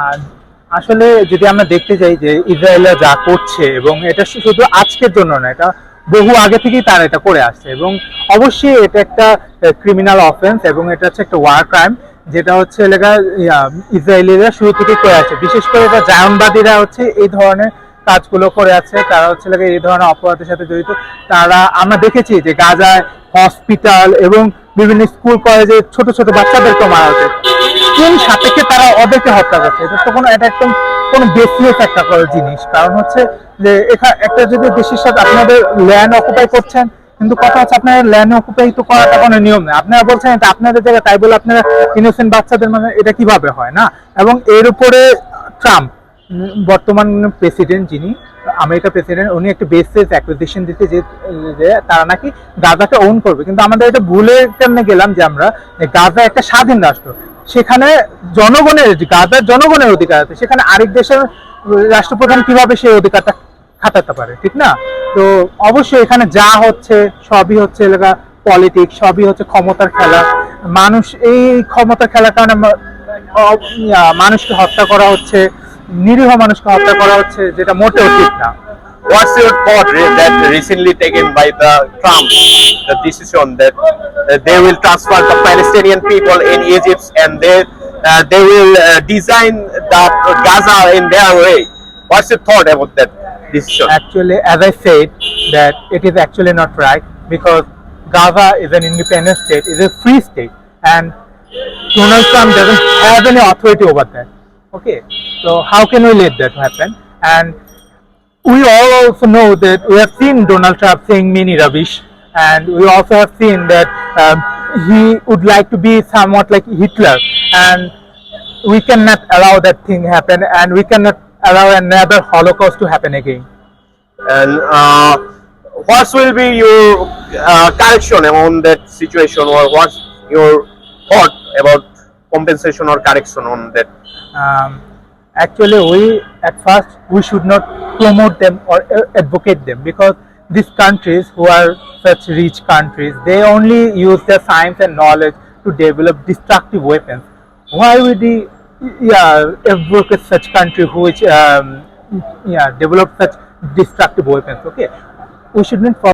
আর আসলে যদি আমরা দেখতে যাই যে ইসরায়েলরা যা করছে, এবং এটা শুধু আজকের জন্য না, এটা বহু আগে থেকেই তারা এটা করে আসছে, এবং অবশ্যই এটা একটা ক্রিমিনাল অফেন্স, এবং এটা হচ্ছে একটা ওয়ার ক্রাইম, যেটা হচ্ছে ইসরায়েলিরা শুরু থেকে করে আসছে। বিশেষ করে এটা জায়নবাদীরা হচ্ছে এই ধরনের কাজগুলো করে আছে, তারা হচ্ছে এই ধরনের অপরাধের সাথে জড়িত। তারা আমরা দেখেছি যে গাজায় হসপিটাল এবং বিভিন্ন স্কুল কলেজে ছোট ছোট বাচ্চাদেরকে মারা হচ্ছে। কোন সাপেক্ষে তারা ওদেরকে হত্যা করছে? এটা তো কোনো, এটা একদম কোনো বেসলেস একটা জিনিস। কারণ হচ্ছে যে এখানে একটা যদি দেশের সাথে আপনাদের ল্যান্ড অকুপাই করছেন, কিন্তু কথা হচ্ছে আপনার ল্যান্ড অকুপাই তো করাটা কোনো নিয়ম নেই। আপনারা বলছেন এটা আপনাদের জায়গা, তাই বলে আপনারা ইনোসেন্ট বাচ্চাদের মানে এটা কিভাবে হয় না? এবং এর উপরে ট্রাম্প বর্তমান প্রেসিডেন্ট, যিনি আমেরিকার প্রেসিডেন্ট, উনি একটা বেসেস অ্যাকুইজিশন দিতে যে তারা নাকি গাজাকে ওন করবে। কিন্তু আমাদের এটা ভুলে কেমনে গেলাম যে আমরা গাজা একটা স্বাধীন রাষ্ট্র, সেখানে জনগণের, গাজার জনগণের অধিকার আছে, সেখানে আরেক দেশের রাষ্ট্রপ্রধান কিভাবে সেই অধিকারটা খাটাতে পারে? ঠিক না? তো অবশ্যই এখানে যা হচ্ছে সবই হচ্ছে এলাকা পলিটিক্স, সবই হচ্ছে ক্ষমতার খেলা। মানুষ এই ক্ষমতার খেলার কারণে মানুষকে হত্যা করা হচ্ছে, নিরীহ মানুষকে হত্যা করা হচ্ছে, যেটা মোটেও ঠিক না। What's your thought that recently taken by the Trump, the decision that they will transfer the Palestinian people in Egypt, and they will design the Gaza in their way? What's your thought about that decision? Actually, as I said, that it is actually not right, because Gaza is an independent state, is a free state, and Donald Trump doesn't have any authority over that. Okay, so how can we let that happen? And we all also know that we have seen Donald Trump saying many rubbish, and we also have seen that he would like to be somewhat like Hitler, and we cannot allow that thing happen, and we cannot allow another Holocaust to happen again. And what will be your correction on that situation, or what's your thought about compensation or correction on that? Actually, at first we should not promote them or advocate them, because these countries who are such rich countries, they only use their science and knowledge to develop destructive weapons. Why would we advocate such country which develop such destructive weapons? Okay, we shouldn't